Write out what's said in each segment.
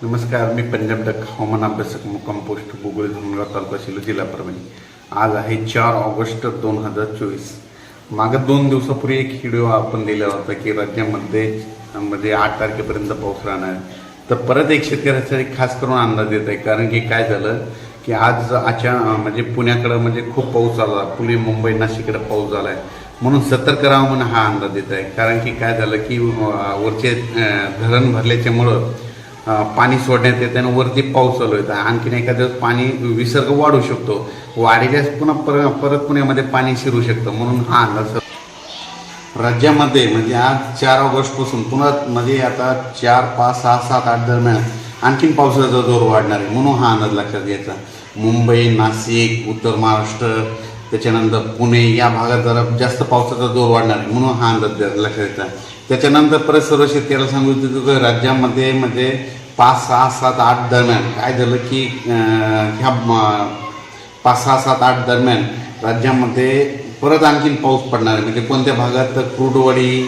नमस्कार, मी पंजाब डक हवामान अभ्यासक मुक्काम पोस्ट बोगळे धुमरा तालुका शिलो जिल्हा परभणी. आज आहे 4 ऑगस्ट 2024. मागं 2 दिवसापूर्वी एक व्हिडिओ आपण दिला होता की राज्यामध्ये म्हणजे 8 तारखेपर्यंत पाऊस राहणार आहे. तर परत एक शेतकऱ्याचा खास करून अंदाज देत आहे, कारण की काय झालं की आज म्हणजे पुण्याकडं म्हणजे खूप पाऊस आला, पुणे मुंबई नाशिककडे पाऊस झाला आहे, म्हणून सतर्क राहा म्हणून हा अंदाज देत आहे. कारण की काय झालं की वरचे धरण भरल्याच्यामुळं पाणी सोडण्यात येते आणि वरती पाऊस चालू आहे. आणखीन एखाद्या पाणी विसर्ग वाढू शकतो, वाढील्यास पुन्हा परत पुण्यामध्ये पाणी शिरू शकतं, म्हणून हा अंदाज राज्यामध्ये म्हणजे आज 4 ऑगस्टपासून पुन्हा म्हणजे आता 4, 5, 6, 7, 8 दरम्यान आणखीन पावसाचा जोर वाढणार आहे, म्हणून हा अंदाज लक्षात घ्यायचा. मुंबई, नाशिक, उत्तर महाराष्ट्र, त्याच्यानंतर पुणे या भागात जरा जास्त पावसाचा जोर वाढणार आहे, म्हणून हा अंदाज लक्षात घ्यायचा. त्याच्यानंतर परत सर्व शेतकऱ्याला सांगू इच्छितो की राज्यामध्ये म्हणजे 5, 6, 7, 8 दरम्यान काय झालं की ह्या 5, 6, 7, 8 दरम्यान राज्यामध्ये परत आणखीन पाऊस पडणार आहे. म्हणजे कोणत्या भागात तर कुर्डवाडी,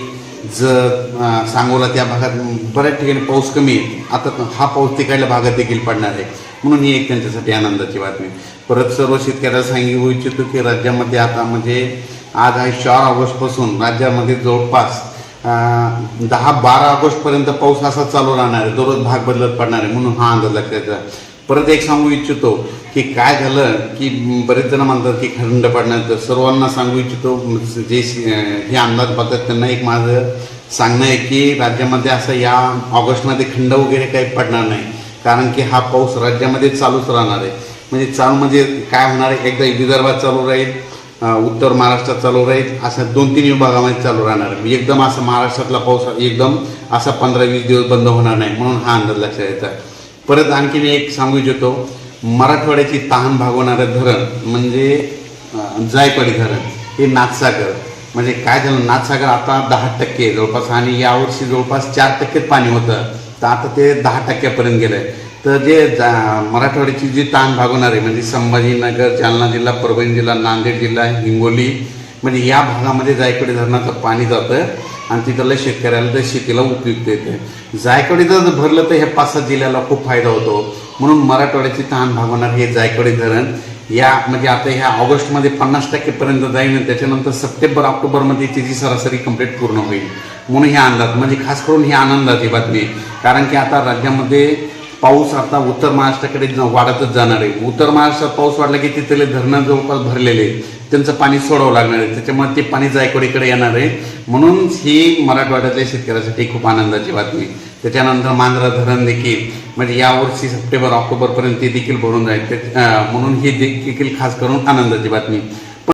जत, सांगोला त्या भागात बऱ्याच ठिकाणी पाऊस कमी आहे. आता हा पाऊस तिकडल्या भागात देखील पडणार आहे, म्हणून ही एक त्यांच्यासाठी आनंदाची बातमी. परत सर्व शेतकऱ्याला सांगू इच्छितो की राज्यामध्ये आता म्हणजे आज आहे 4 ऑगस्टपासून राज्यामध्ये जवळपास 10-12 ऑगस्टपर्यंत पाऊस असा चालू राहणार आहे, दररोज भाग बदलत पडणार आहे, म्हणून हा अंदाज लक्षात घ्या. परत एक सांगू इच्छितो की काय झालं की बरेच जण म्हणतात की खंड पडणार, तर सर्वांना सांगू इच्छितो जे हे अंदाज पाहतात त्यांना एक माझं सांगणं आहे की राज्यामध्ये असं या ऑगस्टमध्ये खंड वगैरे काही पडणार नाही, कारण की हा पाऊस राज्यामध्ये चालूच राहणार आहे. म्हणजे चालू म्हणजे काय होणार आहे, एकदा विदर्भात चालू राहील, उत्तर महाराष्ट्रात चालू राहील, अशा 2-3 विभागामध्ये चालू राहणार आहे. एकदम असं महाराष्ट्रातला पाऊस एकदम असा 15-20 दिवस बंद होणार नाही, म्हणून हा अंदाज लक्षात घ्यायचा. परत आणखीन एक सांगू इच्छितो, मराठवाड्याची तहान भागवणारं धरण म्हणजे जायकवाडी धरण, हे नाथसागर. म्हणजे काय झालं, नाथसागर आता 10% जवळपास, आणि यावर्षी जवळपास 4% पाणी होतं, तर आता ते 10% गेलं आहे. तर जे मराठवाड्याची जी ताण भागवणार आहे म्हणजे संभाजीनगर, जालना जिल्हा, परभणी जिल्हा, नांदेड जिल्हा, हिंगोली, म्हणजे या भागामध्ये जायकवाडी धरणाचं पाणी जातं आणि तिथल्या शेतकऱ्याला तर शेतीला उपयुक्त येते. जायकवाडी जर भरलं तर ह्या 5-7 जिल्ह्याला खूप फायदा होतो, म्हणून मराठवाड्याची ताण भागवणार हे जायकवाडी धरण या म्हणजे आता ह्या ऑगस्टमध्ये 50% जाईल, त्याच्यानंतर सप्टेंबर, ऑक्टोबरमध्ये त्याची सरासरी कंप्लीट पूर्ण होईल, म्हणून हे अंदाज म्हणजे खास करून ही आनंदाची बातमी. कारण की आता राज्यामध्ये पाऊस आता उत्तर महाराष्ट्राकडे वाढतच जाणार आहे. उत्तर महाराष्ट्रात पाऊस वाढला की तिथले धरणं जवळपास भरलेले, त्यांचं पाणी सोडावं लागणार आहे, त्याच्यामुळे ते पाणी जायकवाडीकडे येणार आहे, म्हणून ही मराठवाड्यातल्या शेतकऱ्यासाठी खूप आनंदाची बातमी. त्याच्यानंतर मांजरा धरण देखील म्हणजे यावर्षी सप्टेंबर, ऑक्टोबरपर्यंत ते देखील भरून जाईल, म्हणून ही देखील खास करून आनंदाची बातमी.